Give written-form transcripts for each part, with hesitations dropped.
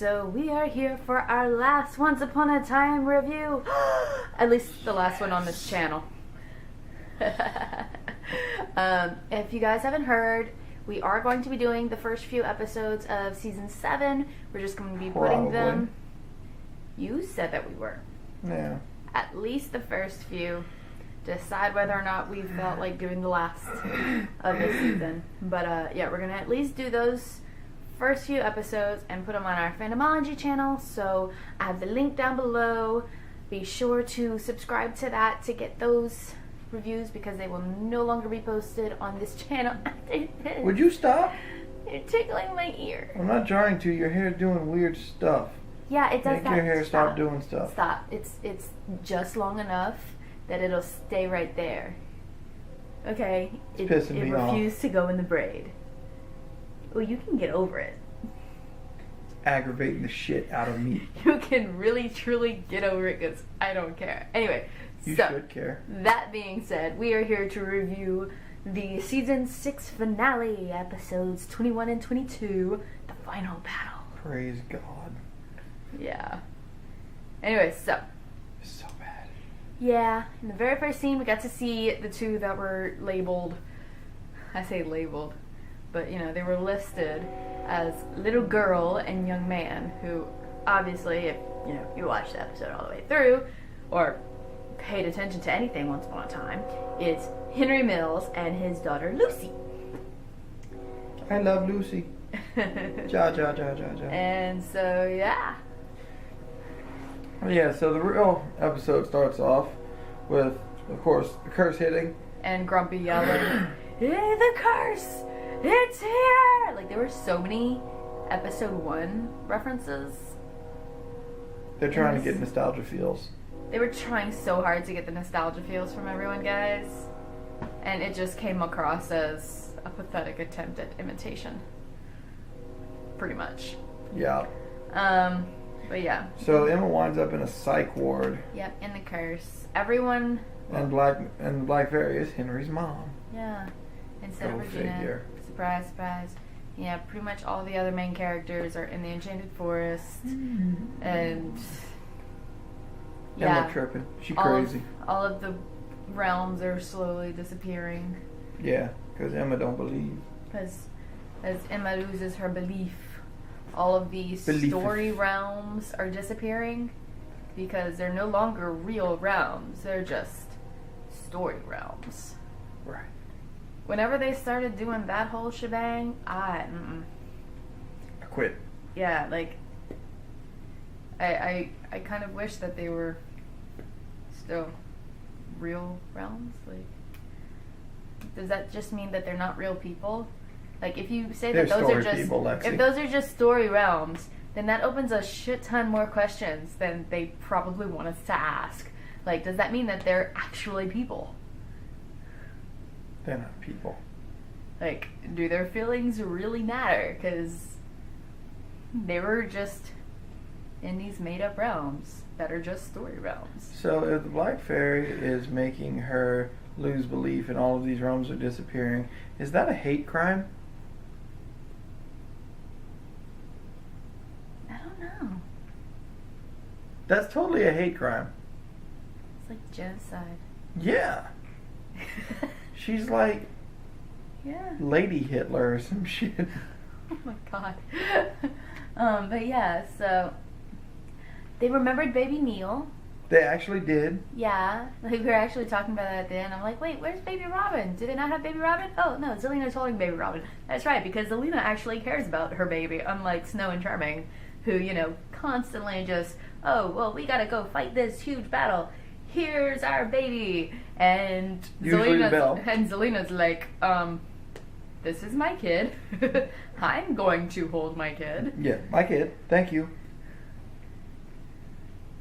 so we are here for our last Once Upon a Time review. At least the last one on this channel. If you guys haven't heard, we are going to be doing the first few episodes of Season 7. We're just going to be putting them... You said that we were. Yeah. At least the first few. Decide whether or not we felt like doing the last of this season. But yeah, we're going to at least do those first few episodes and put them on our Fandomology channel. So I have the link down below. Be sure to subscribe to that to get those reviews because they will no longer be posted on this channel. Would you stop? You're tickling my ear. I'm not trying to. Your hair's doing weird stuff. Yeah, it does. Make your hair stop doing stuff. Stop. It's just long enough that it'll stay right there. Okay? It's pissing me off. It refused to go in the braid. Well, you can get over it. It's aggravating the shit out of me. You can really, truly get over it because I don't care. Anyway, you should care. That being said, we are here to review the Season 6 finale, episodes 21 and 22, the final battle. Praise God. Yeah. Anyway, so. It's so bad. Yeah, in the very first scene, we got to see the two that were labeled. I say labeled, but you know, they were listed as little girl and young man, who obviously, if you know, you watched the episode all the way through, or paid attention to anything Once Upon a Time, is Henry Mills and his daughter Lucy. I love Lucy. Ja, ja, ja, ja, ja. And so, yeah. Yeah, so the real episode starts off with, of course, the curse hitting. And Grumpy yelling, "Hey, the curse! It's here!" Like, there were so many episode 1 references. They're trying to get nostalgia feels. They were trying so hard to get the nostalgia feels from everyone, guys. And it just came across as a pathetic attempt at imitation. Pretty much. Yeah. But yeah. So Emma winds up in a psych ward. Yep, in the curse. Everyone... And the Black Fairy is Henry's mom. Yeah. Instead of Go Regina. figure. Surprise, surprise. Yeah, pretty much all the other main characters are in the Enchanted Forest. And... Emma tripping. She crazy. All of the realms are slowly disappearing. Yeah, because Emma don't believe. Because as Emma loses her belief, all of these story realms are disappearing because they're no longer real realms. They're just story realms. Right. Whenever they started doing that whole shebang, I quit. Yeah, like I kind of wish that they were still real realms. Like, does that just mean that they're not real people? Like, if you say that those are just people, if those are just story realms, then that opens a shit ton more questions than they probably want us to ask. Like, does that mean that they're actually people? They're not people. Like, do their feelings really matter? Because they were just in these made-up realms that are just story realms. So if the Black Fairy is making her lose belief and all of these realms are disappearing, is that a hate crime? I don't know. That's totally a hate crime. It's like genocide. Yeah. She's like Lady Hitler or some shit. Oh my god. But yeah, so they remembered baby Neil. They actually did. Yeah, like we were actually talking about that at the end. I'm like, wait, where's baby Robin? Do they not have baby Robin? Oh no, Zelina's holding baby Robin. That's right, because Zelina actually cares about her baby, unlike Snow and Charming, who, you know, constantly just, oh, well, we gotta go fight this huge battle. Here's our baby. And Zelina's like, this is my kid. I'm going to hold my kid. Yeah, my kid. Thank you.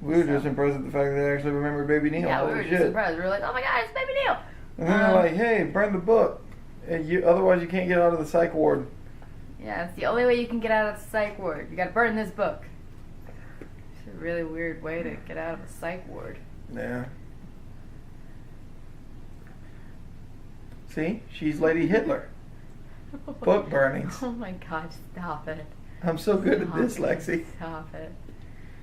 We were just impressed with the fact that they actually remembered baby Neil. Yeah, we were just impressed. We were like, oh my god, it's baby Neil. And then they're like, hey, burn the book. And otherwise you can't get out of the psych ward. Yeah, it's the only way you can get out of the psych ward. You gotta burn this book. It's a really weird way to get out of the psych ward. Yeah. See? She's Lady Hitler. Book burnings. Oh my god, stop it. I'm so good at this, Lexi. Stop it.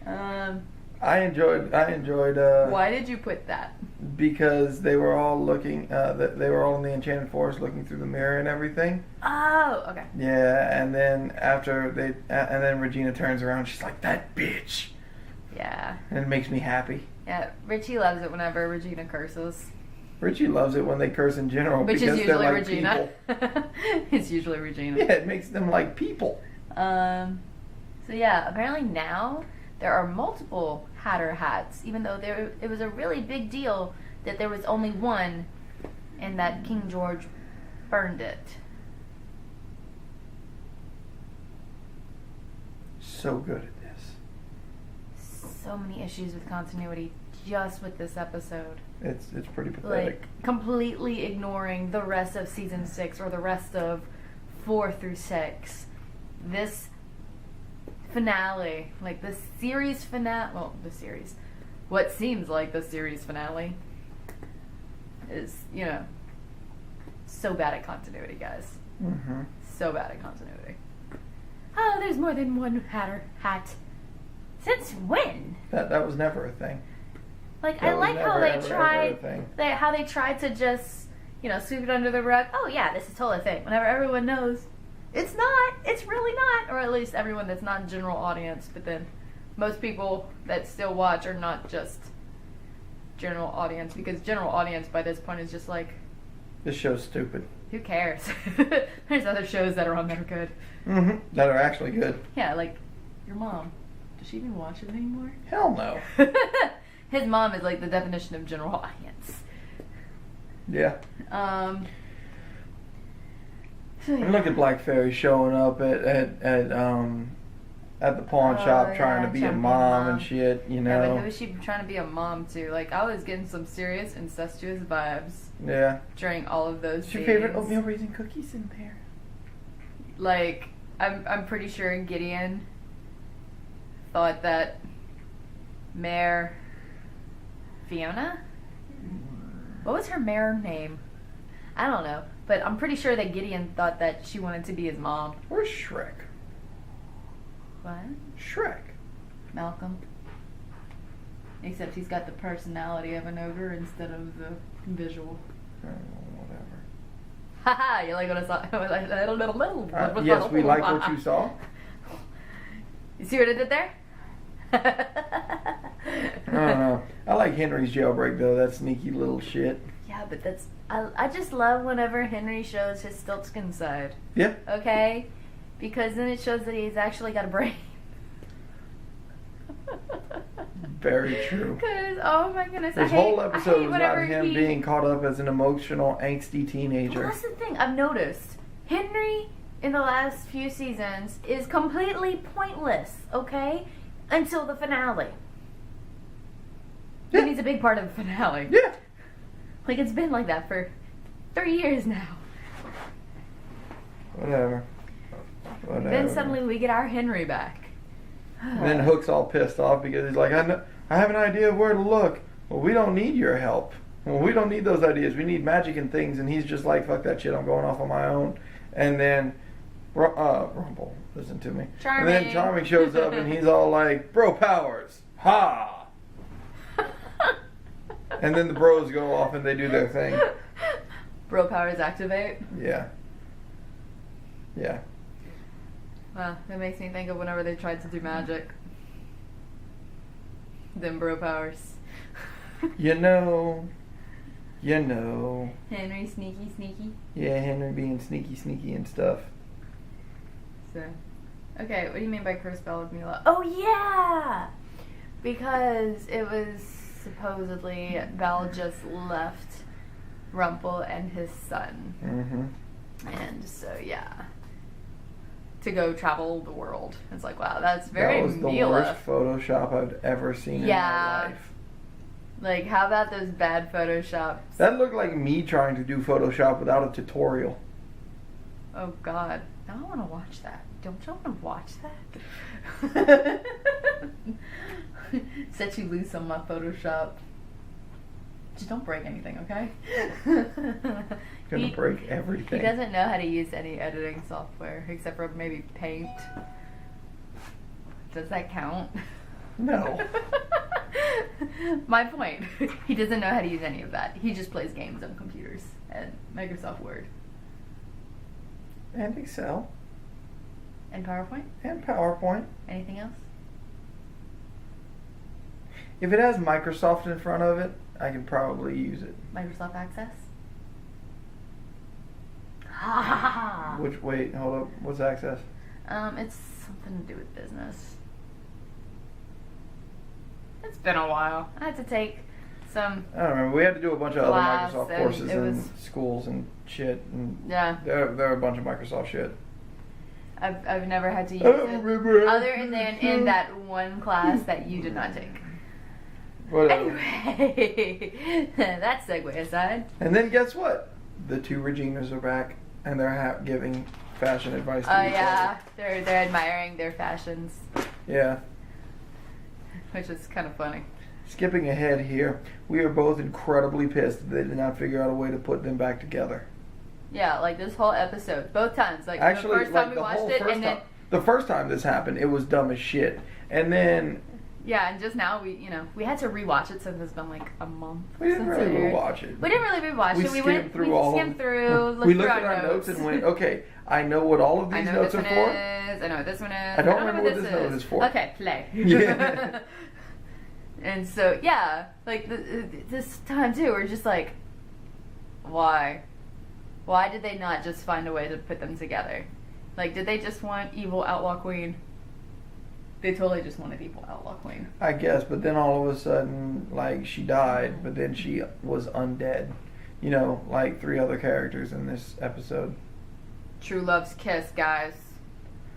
I enjoyed. Why did you put that? Because they were all looking. They were all in the Enchanted Forest, looking through the mirror and everything. Oh, okay. Yeah, and then and then Regina turns around. She's like, "That bitch." Yeah. And it makes me happy. Yeah, Richie loves it whenever Regina curses. Richie loves it when they curse in general. Which because is usually they're like Regina. people. It's usually Regina. Yeah, it makes them like people. So yeah, apparently now there are multiple Hatter hats, even though it was a really big deal that there was only one and that King George burned it. So good at this. So many issues with continuity just with this episode. It's pretty pathetic. Like, completely ignoring the rest of season 6 or the rest of 4 through 6. This finale, like the series finale, what seems like the series finale is, so bad at continuity, guys. Mm-hmm. So bad at continuity. Oh, there's more than one Hatter hat. Since when? That was never a thing. Like, That I was like how never, they ever, tried, ever a thing. how they tried to just, sweep it under the rug. Oh yeah, this is totally a thing. Whenever everyone knows, it's not. It's really not. Or at least everyone that's not general audience. But then, most people that still watch are not just general audience, because general audience by this point is just like, This show's stupid. who cares? There's other shows that are on that are good. Mm-hmm. That are actually good. Yeah, like your mom. Does she even watch it anymore? Hell no. His mom is like the definition of general audience. Yeah. So, yeah. And look at Black Fairy showing up at the pawn shop trying to be a mom and shit, Yeah, but who is she trying to be a mom to? Like, I was getting some serious incestuous vibes. Yeah. During all of those What's your scenes. favorite oatmeal raisin cookies in there? Like, I'm pretty sure Gideon thought that Mare Fiona? What was her mare name? I don't know. But I'm pretty sure that Gideon thought that she wanted to be his mom. Where's Shrek? What? Shrek. Malcolm. Except he's got the personality of an ogre instead of the visual. Whatever. Haha, you like what I saw? Yes, we like what you saw. You see what I did there? I don't know. I like Henry's jailbreak though. That sneaky little shit. Yeah, but that's... I just love whenever Henry shows his stiltskin side. Yeah. Okay? Because then it shows that he's actually got a brain. Very true. Because, oh my goodness, This whole episode was about him being caught up as an emotional, angsty teenager. Well, that's the thing I've noticed. Henry, in the last few seasons, is completely pointless, okay? Until the finale. Yeah. And he's a big part of the finale. Yeah. Like, it's been like that for 3 years now. Whatever. Then suddenly we get our Henry back. And then Hook's all pissed off because he's like, I have an idea of where to look. Well, we don't need your help. Well, we don't need those ideas. We need magic and things. And he's just like, fuck that shit. I'm going off on my own. And then Rumble, listen to me. Charming. And then Charming shows up and he's all like, bro powers. Ha! And then the bros go off and they do their thing. Bro powers activate? Yeah. Yeah. Well, that makes me think of whenever they tried to do magic. Them bro powers. You know. Henry sneaky. Yeah, Henry being sneaky and stuff. So, okay, what do you mean by curse Bella of Mila? Oh yeah! Because it was supposedly Val just left Rumple and his son. Mm-hmm. And so, yeah. To go travel the world. It's like, wow, that's very That was the Mila. worst Photoshop I've ever seen in my life. Like, how about those bad Photoshops? That looked like me trying to do Photoshop without a tutorial. Oh, God. Now I want to watch that. Don't you want to watch that? Set you loose on my Photoshop. Just don't break anything, okay? Gonna break everything. He doesn't know how to use any editing software except for maybe Paint. Does that count? No. My point. He doesn't know how to use any of that. He just plays games on computers and Microsoft Word. And Excel. And PowerPoint? And PowerPoint. Anything else? If it has Microsoft in front of it, I can probably use it. Microsoft Access? Wait, hold up. What's Access? It's something to do with business. It's been a while. I had to take some. I don't remember. We had to do a bunch of other class, Microsoft and courses it in was- schools and shit. And Yeah. there were a bunch of Microsoft shit. I've never had to use I don't it. remember. Other than in that one class that you did not take. Whatever. Anyway, that segue aside. And then guess what? The two Reginas are back, and they're giving fashion advice to Oh each yeah, they're admiring their fashions, other. Yeah. which is kind of funny. Skipping ahead here, we are both incredibly pissed that they did not figure out a way to put them back together. Yeah, like this whole episode, both times. Like Actually, the first time like we watched it, and then the first time this happened, it was dumb as shit. And then yeah, and just now we had to rewatch it since it's been like a month. we didn't since really it aired. rewatch it. We didn't really rewatch We it. We skimmed through all. skimmed through. We Looked looked through at our notes and went, okay, I know what all of I these know notes this are one for. is. I know what this one is. I don't remember what this note is for. Okay, play. Yeah. And so yeah, like this time too, we're just like, why? Why did they not just find a way to put them together? Like, did they just want evil outlaw queen? They totally just wanted evil outlaw queen. I guess, but then all of a sudden, like, she died, but then she was undead. You know, like 3 other characters in this episode. True love's kiss, guys.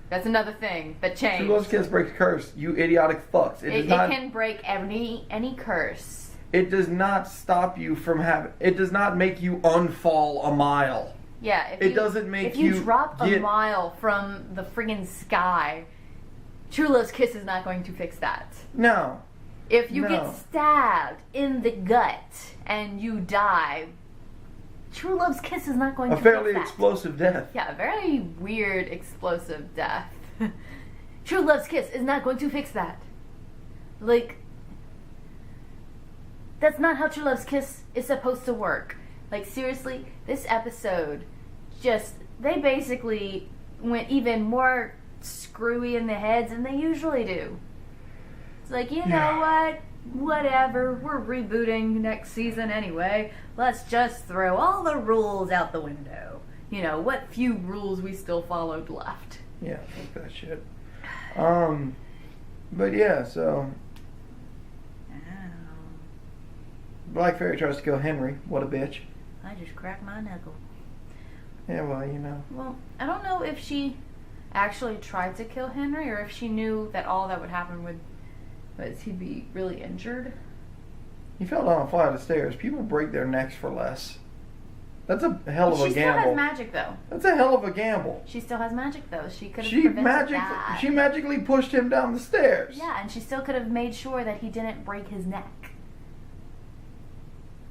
That's another thing that changed. True Love's Kiss breaks curse, you idiotic fucks. It can break any curse. It does not stop you from having. It does not make you unfall a mile. Yeah, It doesn't make if you you drop a get- mile from the friggin' sky, True Love's kiss is not going to fix that. No. If you No. get stabbed in the gut and you die, True Love's kiss is not going A to fairly fix that. explosive death. Yeah, a very weird explosive death. True Love's kiss is not going to fix that. Like, that's not how True Love's kiss is supposed to work. Like, seriously, this episode they basically went even more screwy in the heads than they usually do. It's like, you know what? Whatever, we're rebooting next season anyway. Let's just throw all the rules out the window. You know, what few rules we still followed left. Yeah, fuck that shit. But yeah, so Black Fairy tries to kill Henry. What a bitch. I just cracked my knuckle. Yeah, well, you know. Well, I don't know if she actually tried to kill Henry or if she knew that all that would happen was he'd be really injured. He fell down a flight of stairs. People break their necks for less. That's a hell of a She still gamble. has magic, though. That's a hell of a gamble. She still has magic, though. She could have She prevented that. She magically pushed him down the stairs. Yeah, and she still could have made sure that he didn't break his neck.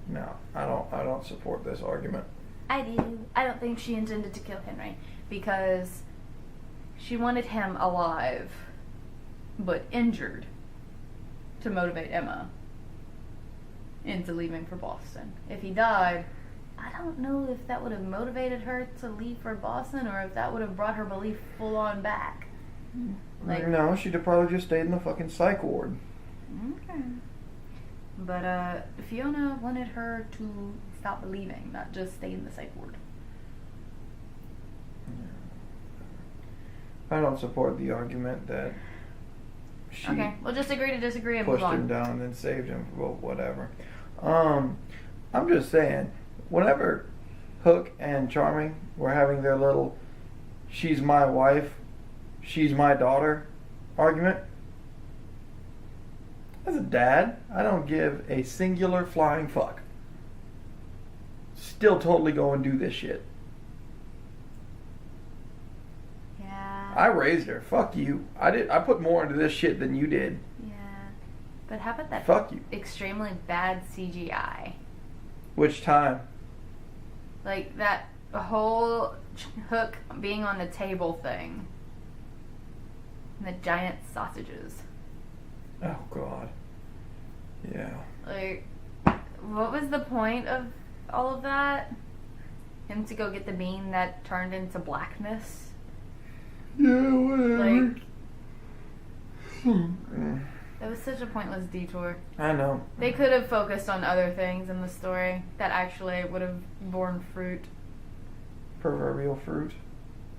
No, I don't support this argument. I do. I don't think she intended to kill Henry because she wanted him alive but injured to motivate Emma into leaving for Boston. If he died, I don't know if that would have motivated her to leave for Boston or if that would have brought her belief full on back. Like, No, she'd have probably just stayed in the fucking psych ward. okay. But Fiona wanted her to stop believing, not just stay in the psych ward. I don't support the argument that she Okay, we'll just agree to disagree and move pushed him on. down and then saved him. Well, whatever. I'm just saying, whenever Hook and Charming were having their little "she's my wife, she's my daughter" argument, as a dad, I don't give a singular flying fuck. Still totally go and do this shit. Yeah. I raised her. Fuck you. I put more into this shit than you did. Yeah. But how about that Fuck you. extremely bad CGI? Which time? Like that whole Hook being on the table thing. And the giant sausages. Oh, God. Yeah. Like, what was the point of all of that? Him to go get the bean that turned into blackness? Yeah, whatever. Like, it was such a pointless detour. I know. They could have focused on other things in the story that actually would have borne fruit. Proverbial fruit.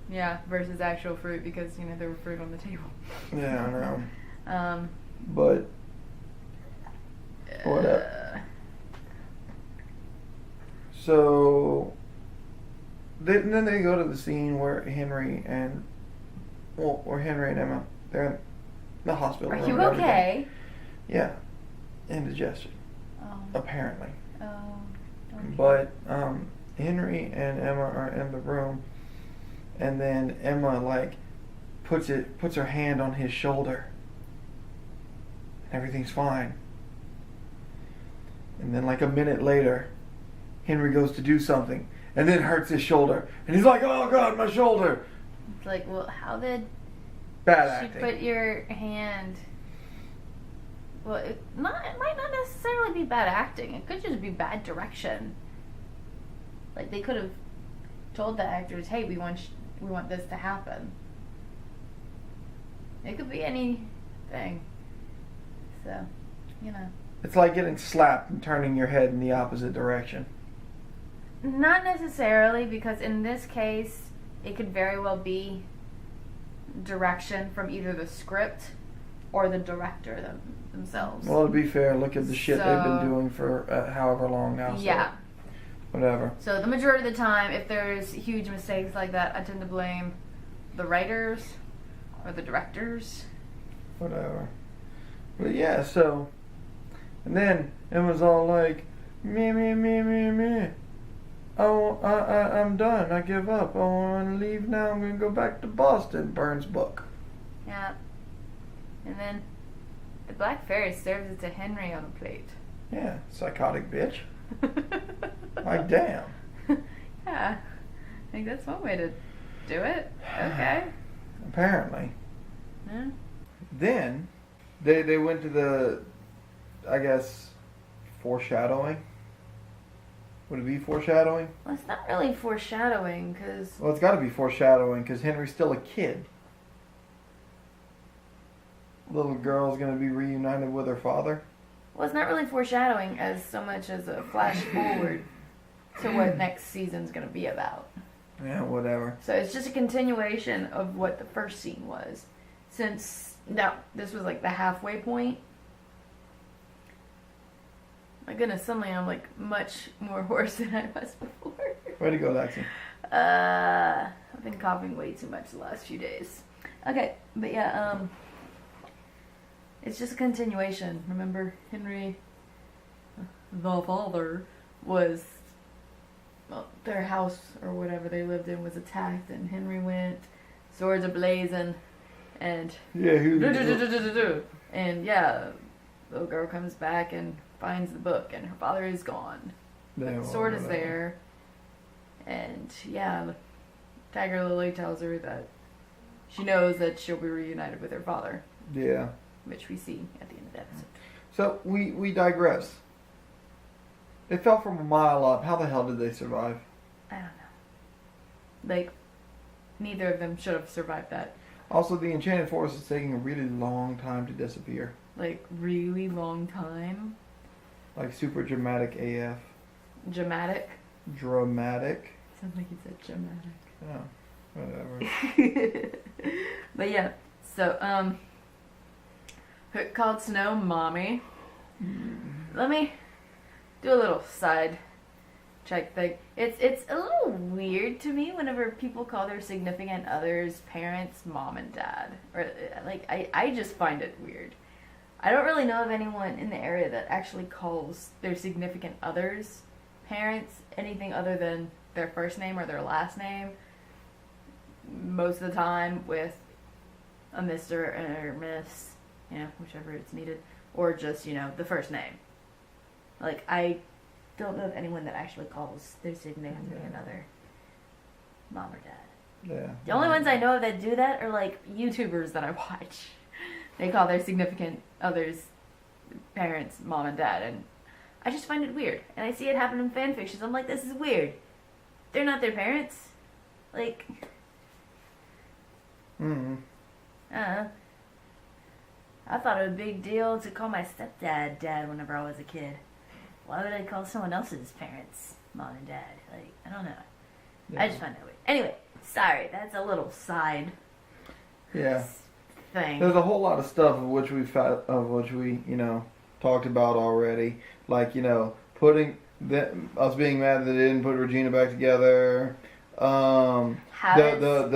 Yeah, versus actual fruit, because, you know, there were fruit on the table. Yeah, I know. But... Whatever. So... then they go to the scene where Henry and Emma, they're in the hospital. Are room you and everything. okay? Yeah. Indigestion. Oh. Apparently. Oh. Okay. But Henry and Emma are in the room, and then Emma like puts her hand on his shoulder. Everything's fine. And then like a minute later, Henry goes to do something and then hurts his shoulder. And he's like, "Oh God, my shoulder." It's like, well, how did Bad she acting. put your hand... Well, it might not necessarily be bad acting. It could just be bad direction. Like, they could have told the actors, "Hey, we want this to happen." It could be anything. So, you know. It's like getting slapped and turning your head in the opposite direction. Not necessarily, because in this case, it could very well be direction from either the script or the director themselves. Well, to be fair, look at the shit they've been doing for however long now. So Yeah. Whatever. So the majority of the time, if there's huge mistakes like that, I tend to blame the writers or the directors. Whatever. But yeah, so... And then Emma's all like, me. I'm done. I give up. I want to leave now. I'm going to go back to Boston. Burns book. Yeah. And then the Black Fairy serves it to Henry on a plate. Yeah, psychotic bitch. Like, damn. Yeah. I think that's one way to do it. Okay. Apparently. Yeah. Then, they went to the, I guess, foreshadowing. Would it be foreshadowing? Well, it's not really foreshadowing, because... Well, it's got to be foreshadowing, because Henry's still a kid. Little girl's going to be reunited with her father. Well, it's not really foreshadowing as so much as a flash forward to what next season's going to be about. Yeah, whatever. So it's just a continuation of what the first scene was. Since, now, this was like the halfway point. My goodness, suddenly I'm like much more hoarse than I was before. Way to go, Lexi. I've been coughing way too much the last few days. Okay, but yeah, it's just a continuation. Remember, Henry, the father, was, well, their house or whatever they lived in was attacked, and Henry went, swords ablazing, and Yeah, and yeah, little girl comes back and finds the book, and her father is gone. The sword is there, and yeah, Tiger Lily tells her that she knows that she'll be reunited with her father. Yeah. Which we see at the end of the episode. So, we digress. They fell from a mile up. How the hell did they survive? I don't know. Like, neither of them should have survived that. Also, the Enchanted Forest is taking a really long time to disappear. Like, really long time. Like, super dramatic AF. Dramatic. Dramatic? Sounds like you said dramatic. Oh, whatever. But yeah, so, Hook called Snow Mommy. Let me do a little side check thing. It's a little weird to me whenever people call their significant others' parents mom and dad. Or, like, I just find it weird. I don't really know of anyone in the area that actually calls their significant others' parents anything other than their first name or their last name. Most of the time with a Mr. or Miss, you know, whichever it's needed, or just, you know, the first name. Like, I don't know of anyone that actually calls their significant other mom or dad. Yeah. The only ones I know of that do that are like YouTubers that I watch. They call their significant others' parents mom and dad, and I just find it weird. And I see it happen in fan fictions. I'm like, this is weird. They're not their parents. Like, I thought it was a big deal to call my stepdad dad whenever I was a kid. Why would I call someone else's parents mom and dad? Like, I don't know. Yeah. I just find that weird. Anyway, sorry, that's a little side thing. There's a whole lot of stuff of which we talked about already, like putting us being mad that they didn't put Regina back together. The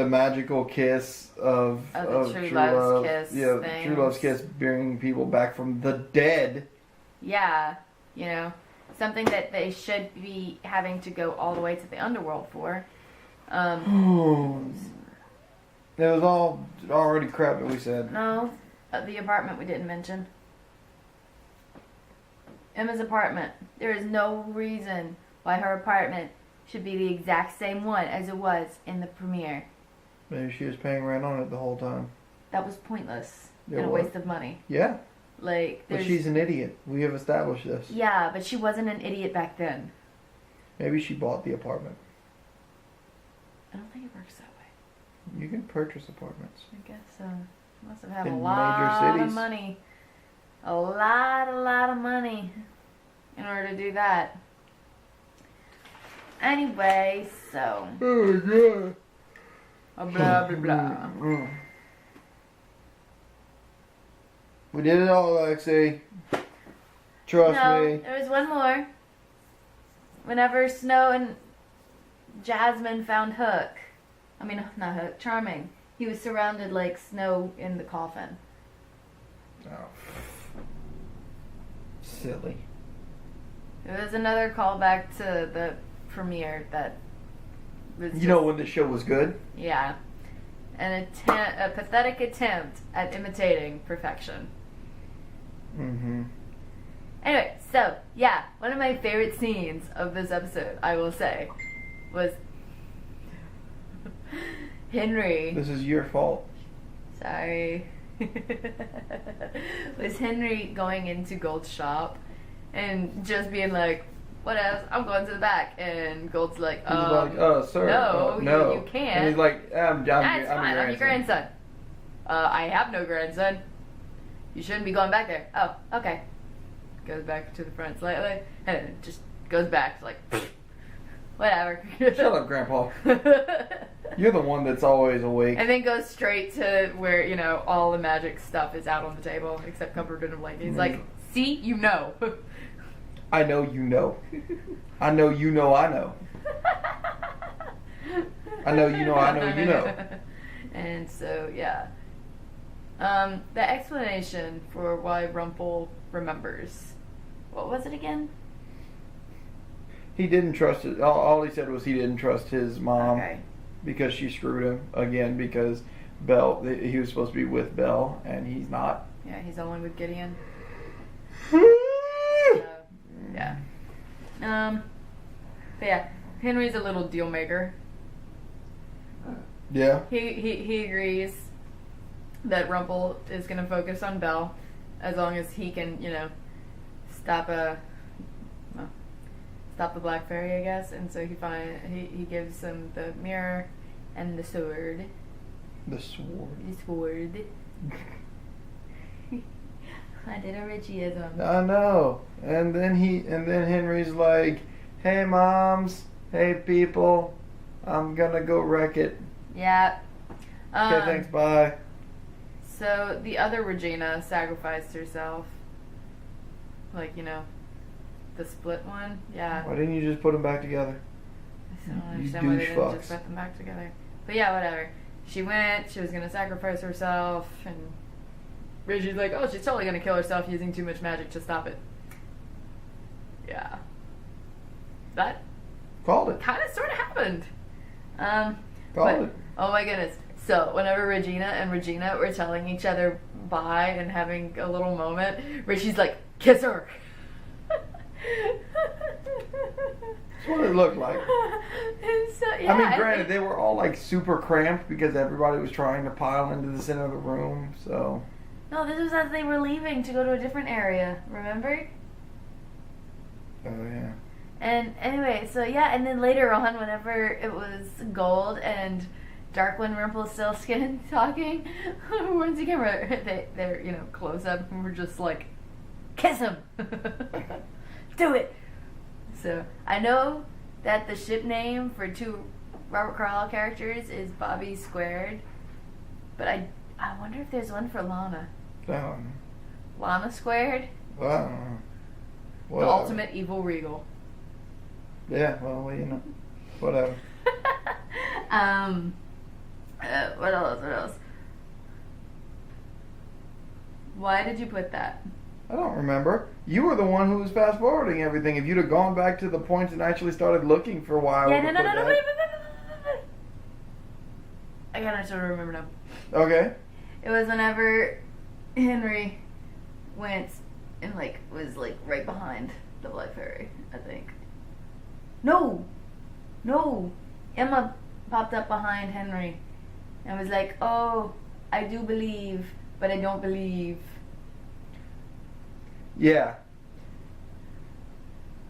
magical kiss of True Love's kiss things. True Love's kiss, bringing people back from the dead. Yeah, something that they should be having to go all the way to the underworld for. It was all already crap that we said. No, the apartment we didn't mention. Emma's apartment. There is no reason why her apartment should be the exact same one as it was in the premiere. Maybe she was paying rent on it the whole time. That was pointless and a waste of money. Yeah. Like, but she's an idiot. We have established this. Yeah, but she wasn't an idiot back then. Maybe she bought the apartment. I don't think it works that way. You can purchase apartments. I guess so. Must have had in a lot major cities. of money. A lot of money in order to do that. Anyway, so. Oh, God. Blah, blah, blah. We did it all, Alexei. Trust me. There was one more. Whenever Snow and Jasmine found Hook. I mean, not Hook, Charming. He was surrounded like Snow in the coffin. Oh. Silly. It was another callback to the premiere that was when the show was good? Yeah. A pathetic attempt at imitating perfection. Mm-hmm. Anyway, so, yeah, one of my favorite scenes of this episode, I will say, was Henry. This is your fault. Sorry. Was Henry going into Gold's shop and just being like, what else? I'm going to the back. And Gold's like, He's like, sir. No, you can't. And he's like, That's fine, I'm your grandson. I have no grandson. You shouldn't be going back there. Oh, okay. Goes back to the front slightly, and then just goes back to like, whatever. Shut up, Grandpa. You're the one that's always awake. And then goes straight to where, all the magic stuff is out on the table, except covered in a blanket. He's like, see, you know. I know you know. I know you know I know. I know you know I know you know. And so, yeah. The explanation for why Rumple remembers. What was it again? He didn't trust it. All he said was he didn't trust his mom. Okay. Because she screwed him again. Because Belle, he was supposed to be with Belle, and he's not. Yeah, he's only with Gideon. Yeah. But yeah, Henry's a little deal maker. Yeah. He agrees that Rumple is going to focus on Belle as long as he can, stop the Black Fairy, I guess. And so he gives him the mirror and the sword. The sword. The sword. I did a Richieism. I know. And then Henry's like, "Hey moms, hey people, I'm gonna go wreck it." Yeah. Okay, thanks, bye. So the other Regina sacrificed herself. Like, the split one? Yeah. Why didn't you just put them back together? I still don't understand why they didn't just put them back together. But yeah, whatever. She was gonna sacrifice herself, and Richie's like, oh, she's totally gonna kill herself using too much magic to stop it. Yeah. That Called it. kind of sort of happened. Called it. Oh my goodness. So, whenever Regina and Regina were telling each other bye and having a little moment, Richie's like, kiss her! That's what it looked like. And so, I mean, granted, they were all like super cramped because everybody was trying to pile into the center of the room. So. No, this was as they were leaving to go to a different area. Remember? Oh yeah. And anyway, so yeah, and then later on, whenever it was Gold and Darkwing Rumpelstiltskin talking, once again, they're close up, and we're just like, kiss him, do it. So I know that the ship name for two Robert Carlyle characters is Bobby Squared, but I wonder if there's one for Lana. Lana Squared. The ultimate evil regal. Yeah, well, whatever. What else? Why did you put that? I don't remember. You were the one who was fast forwarding everything. If you'd have gone back to the points and actually started looking for why I would have put that. Wait. I gotta sort of remember now. Okay. It was whenever Henry went and was right behind the Black Fairy, I think. No. Emma popped up behind Henry and was like, "Oh, I do believe, but I don't believe." Yeah.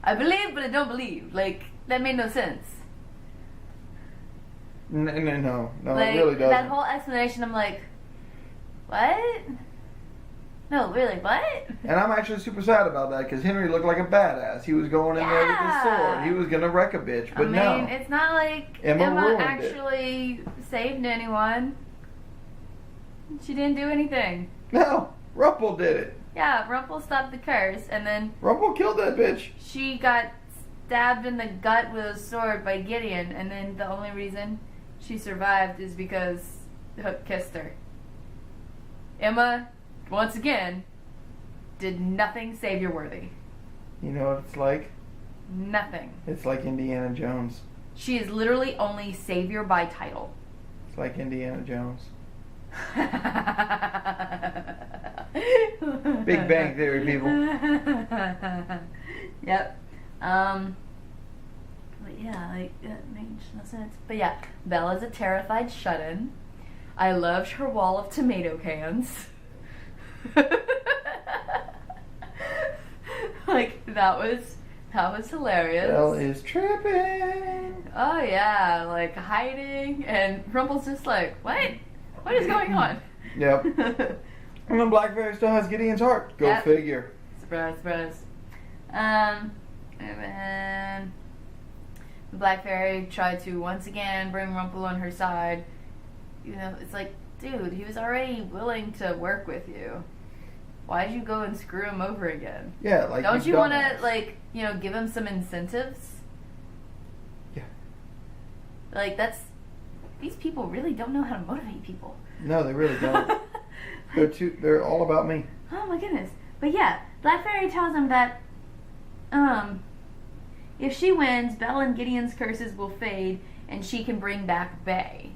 I believe, but I don't believe. That made no sense. No, it really doesn't. That whole explanation, I'm like, what? No, really, what? And I'm actually super sad about that because Henry looked like a badass. He was going in there with his sword. He was going to wreck a bitch, but no. It's not like Emma actually saved anyone. She didn't do anything. No, Rumple did it. Yeah, Rumple stopped the curse, and then Rumple killed that bitch. She got stabbed in the gut with a sword by Gideon, and then the only reason she survived is because Hook kissed her. Emma, once again, did nothing savior-worthy. You know what it's like? Nothing. It's like Indiana Jones. She is literally only savior by title. It's like Indiana Jones. Big Bang Theory, people. Yep. But yeah, that makes no sense. But yeah, Bella's a terrified shut-in. I loved her wall of tomato cans. That was hilarious. Belle is tripping. Oh yeah, hiding, and Rumple's just like, what? What is going on? Yep. And then Black Fairy still has Gideon's heart. Go figure. Surprise. And then the Black Fairy tried to once again bring Rumple on her side. It's like, dude, he was already willing to work with you. Why'd you go and screw him over again? Yeah, don't you want to give him some incentives? Yeah. These people really don't know how to motivate people. No, they really don't. They're all about me. Oh my goodness. But yeah, Black Fairy tells him that if she wins, Belle and Gideon's curses will fade and she can bring back Bay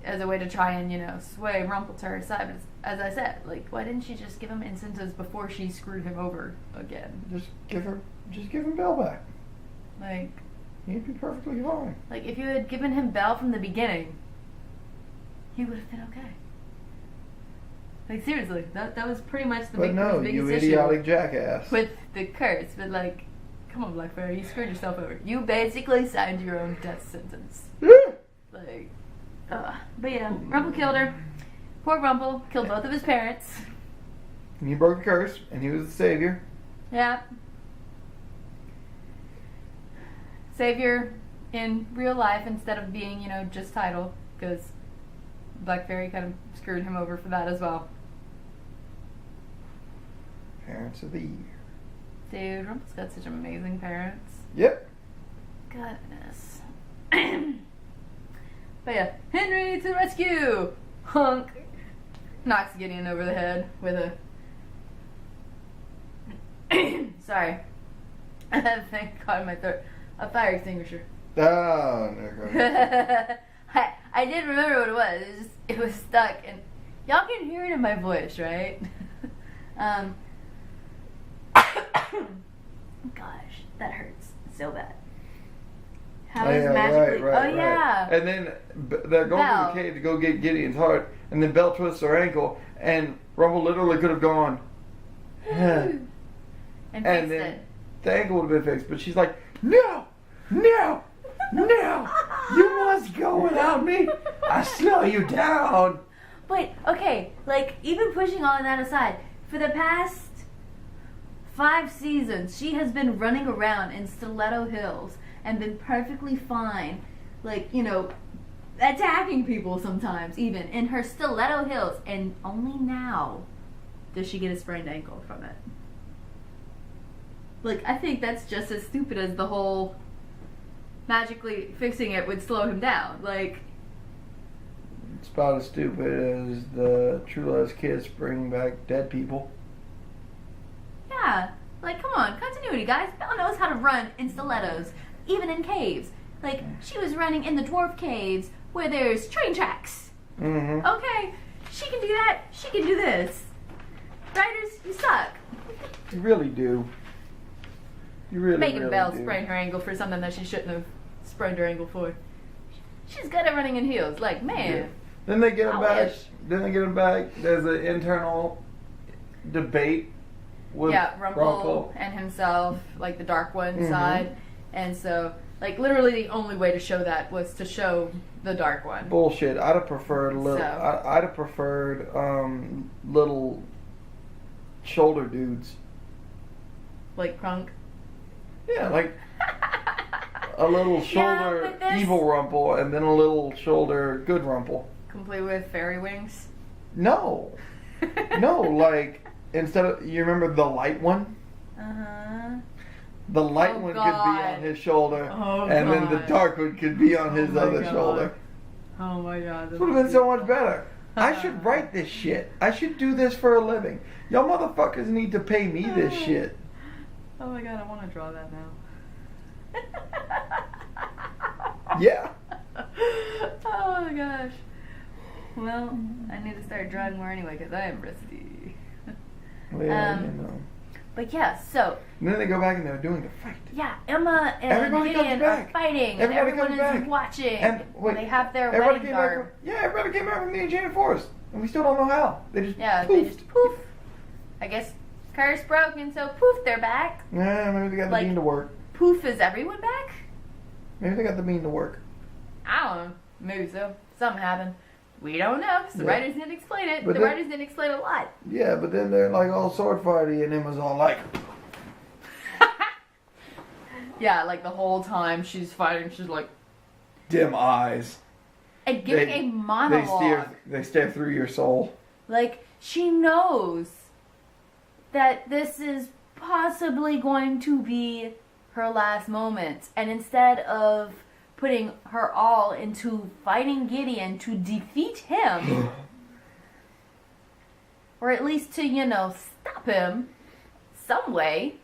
as a way to try and, sway Rumple to her side. But as I said, why didn't she just give him incentives before she screwed him over again? Just give him Belle back. He'd be perfectly fine. If you had given him Belle from the beginning, he would have been okay. Seriously, that was pretty much the biggest you issue idiotic jackass. with the curse. But come on, Black Fairy, you screwed yourself over. You basically signed your own death sentence. But yeah, Rumple killed her. Poor Rumple killed both of his parents. And he broke the curse, and he was the savior. Yeah. Savior in real life instead of being, just title, because Black Fairy kind of screwed him over for that as well. Parents of the year. Dude, Rumple's got such amazing parents. Yep. Goodness. But yeah, Henry to the rescue! Honk! Knocks Gideon over the head with a... Sorry. I had a thing caught in my throat. A fire extinguisher. Oh, no. I did remember what it was. It was stuck, and y'all can hear it in my voice, right? Gosh, that hurts so bad. How is magically? Right. Yeah. And then they're going to the cave to go get Gideon's heart, and then Belle twists her ankle, and Rumble literally could have gone, and then it. the ankle would have been fixed. But she's like, no, you must go without me. I slow you down. But okay, like even pushing all of that aside, for the past 5 seasons, she has been running around in Stiletto Hills and been perfectly fine, like, you know, attacking people sometimes, even in her Stiletto Hills, and only now does she get a sprained ankle from it. Like, I think that's just as stupid as the whole magically fixing it would slow him down. Like, it's about as stupid as the True Love's kids bring back dead people. yeah, like, come on, continuity, guys. Belle knows how to run in stilettos, even in caves. Like, she was running in the dwarf caves where there's train tracks. Mm-hmm. Okay, she can do that. She can do this. Writers, you suck. You really do. You really, Making really Belle do. sprain her ankle for something that she shouldn't have sprained her ankle for. She's good at running in heels. Like, man. Yeah. Then they get him I back. wish. Then they get him back. There's an internal debate with Rumple and himself, like the Dark One side. And so, like, literally the only way to show that was to show the Dark One. Bullshit. I'd have preferred little. So. I'd have preferred little shoulder dudes. Like Krunk. Yeah, like a little shoulder but this- evil Rumple and then a little shoulder good Rumple. Complete with fairy wings. No, like instead of, you remember the light one? Uh-huh. The light Oh, one God. could be on his shoulder, Oh, and then the God. dark one could be on his Oh, my other God. shoulder. Oh my god. This would have been so much better. I should write this shit. I should do this for a living. Y'all motherfuckers need to pay me this shit. Oh my god, I want to draw that now. Yeah. Oh my gosh. Well, I need to start drawing more anyway because I am rusty. Yeah, you know. But yeah, so And then they go back and they're doing the fight. yeah, Emma and Everybody comes Gideon are back. fighting, Everybody and everyone comes is back. watching. And wait, they have their everybody wedding came back garb. from, everybody came back from me and Jane Forrest, and we still don't know how. They just Yeah, poofed. they just poof. I guess curse broke, and so poof, they're back. Yeah, maybe they got the Like- bean to work. Poof, is everyone back? Maybe they got the bean to work. I don't know. Maybe so. Something happened. We don't know. 'Cause the Yeah. writers didn't explain it. But The then- writers didn't explain a lot. Yeah, but then they're like all sword fighty, and Emma's all like, Yeah, like the whole time she's fighting, she's like, dim eyes. and giving They- a monologue. They stare through your soul. Like, she knows that this is possibly going to be her last moment. And instead of putting her all into fighting Gideon to defeat him, or at least to, you know, stop him some way,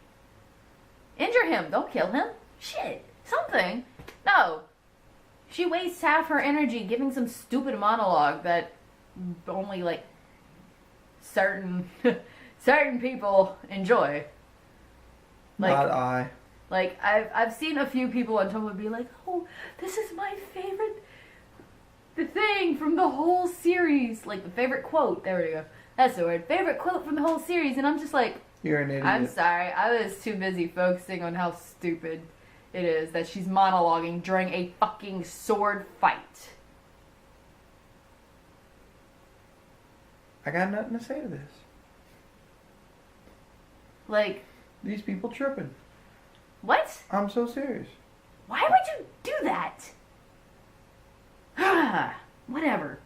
injure him, don't kill him, shit, something. No. She wastes half her energy giving some stupid monologue that only, like, certain people enjoy. Like, Not I. like I've seen a few people on Tumblr be like, "Oh, this is my favorite thing from the whole series." Like the favorite quote. There we go. That's the word. Favorite quote from the whole series, and I'm just like, You're an idiot. I'm sorry. I was too busy focusing on how stupid it is that she's monologuing during a fucking sword fight. I got nothing to say to this. Like, These people tripping. what? I'm so serious. Why would you do that? Whatever.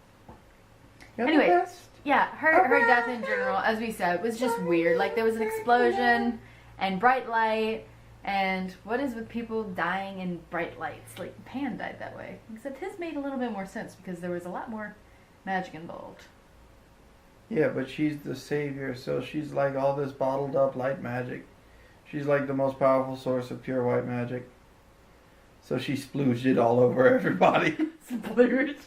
You're Anyway. the best. Yeah, her death in general, as we said, was just weird. Like, there was an explosion and bright light, and what is with people dying in bright lights? Like, Pan died that way. Except his made a little bit more sense because there was a lot more magic involved. Yeah, but she's the savior, so she's like all this bottled up light magic. She's like the most powerful source of pure white magic. So she splooged it all over everybody. Splurged.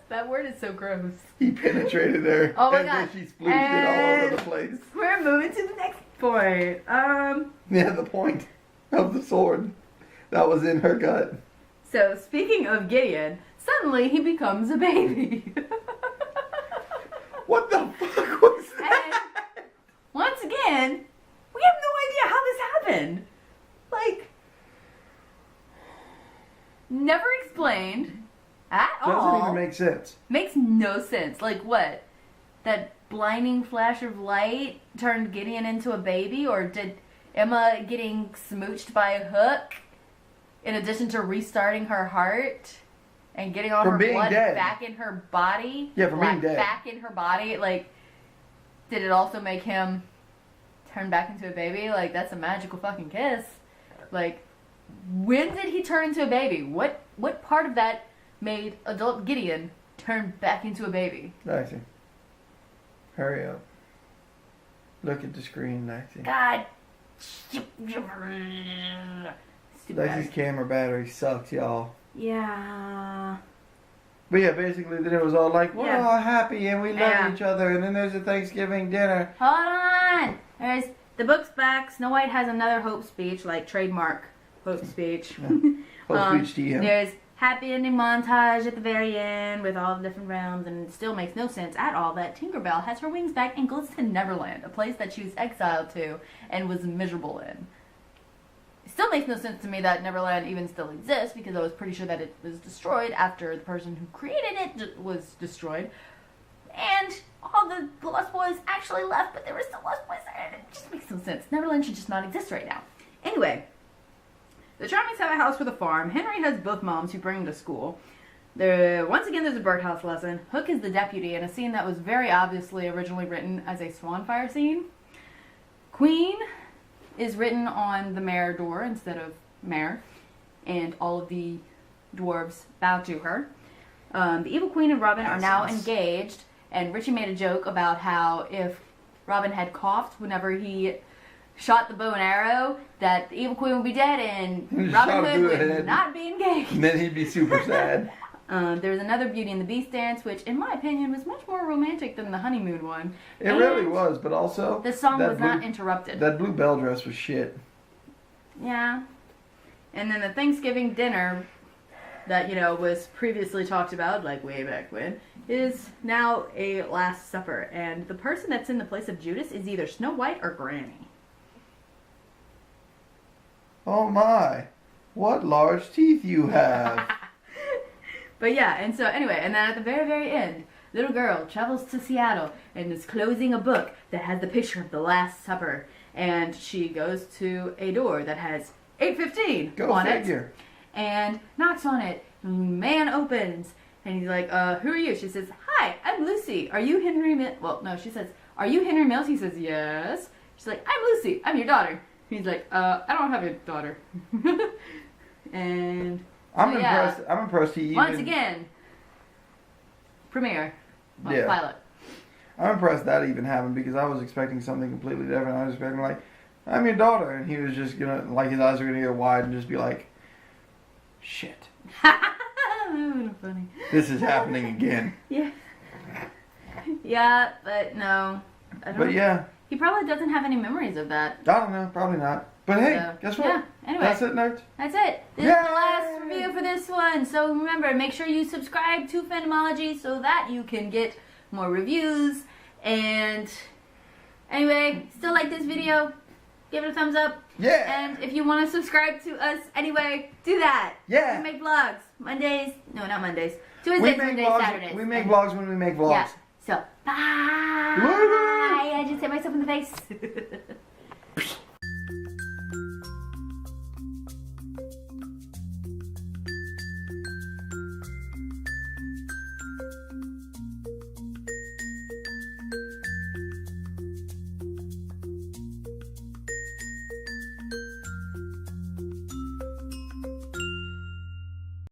That word is so gross. He penetrated her. Oh my and God. then she splooged it all over And- the place. We're moving to the next point? Yeah, the point of the sword that was in her gut. So, speaking of Gideon, suddenly he becomes a baby. What the fuck was that? And once again, we have no idea how this happened. Like, never explained at all. Doesn't even make sense. Makes no sense. Like, what? That blinding flash of light turned Gideon into a baby? Or did Emma getting smooched by a hook, in addition to restarting her heart and getting all From her being blood dead. back in her body? Yeah, from being dead. Back in her body. Like, did it also make him turn back into a baby? Like, that's a magical fucking kiss. Like, when did he turn into a baby? What part of that made adult Gideon turn back into a baby? Lexi, hurry up. Look at the screen, Lexi. God. Stupid Lexi's guy. camera battery sucks, y'all. Yeah. But yeah, basically then it was all like, we're Yeah. all happy and we love Yeah. each other, and then there's a Thanksgiving dinner. Hold on. There's the book's back. Snow White has another hope speech, like trademark hope speech. Hope speech to you. There's happy ending montage at the very end with all the different realms, and it still makes no sense at all that Tinkerbell has her wings back and goes to Neverland, a place that she was exiled to and was miserable in. It still makes no sense to me that Neverland even still exists, because I was pretty sure that it was destroyed after the person who created it was destroyed. And all the Lost Boys actually left, but there were still Lost Boys there, and it just makes no sense. Neverland should just not exist right now. Anyway, the Charmings have a house for the farm. Henry has both moms who bring him to school. Once again, there's a birdhouse lesson. Hook is the deputy in a scene that was very obviously originally written as a swan fire scene. Queen is written on the mare door instead of mare, and all of the dwarves bow to her. The evil queen and Robin are now engaged, and Richie made a joke about how if Robin had coughed whenever he shot the bow and arrow, that the evil queen would be dead and Shot Robin him Hood through the would head. not be engaged. And then he'd be super sad. There was another Beauty and the Beast dance, which in my opinion was much more romantic than the honeymoon one. It And really was, but also the song that was not interrupted. That blue bell dress was shit. Yeah. And then the Thanksgiving dinner that, was previously talked about, like way back when, is now a Last Supper. And the person that's in the place of Judas is either Snow White or Granny. Oh my, what large teeth you have. But yeah, and so anyway, and then at the very, very end, little girl travels to Seattle and is closing a book that has the picture of the Last Supper. And she goes to a door that has 8:15 Go on figure. it. And knocks on it. Man opens. And he's like, who are you? She says, hi, I'm Lucy. Are you Henry Mills? Well, no, she says, are you Henry Mills? He says, yes. She's like, I'm Lucy. I'm your daughter. He's like, I don't have a daughter. And I'm so, yeah. impressed. I'm impressed he even. Once again, premiere. Well, Yeah. Pilot. I'm impressed that even happened, because I was expecting something completely different. I was expecting like, I'm your daughter, and he was just gonna, like, his eyes were gonna get wide and just be like, shit, That would have been funny. this is happening again. Yeah. Yeah, but no. I don't But yeah, He probably doesn't have any memories of that. I don't know, probably not. But hey, So, guess what? yeah, anyway. That's it, nerds. That's it. This is the last review for this one. So remember, make sure you subscribe to Phantomology so that you can get more reviews. And anyway, still like this video, give it a thumbs up. Yeah. And if you want to subscribe to us anyway, do that. Yeah. We make vlogs. Mondays. No, not Mondays. We Tuesdays, make Wednesdays, vlogs. Saturdays. We make And- vlogs when we make vlogs. Yeah. So, bye. Bye. I just hit myself in the face.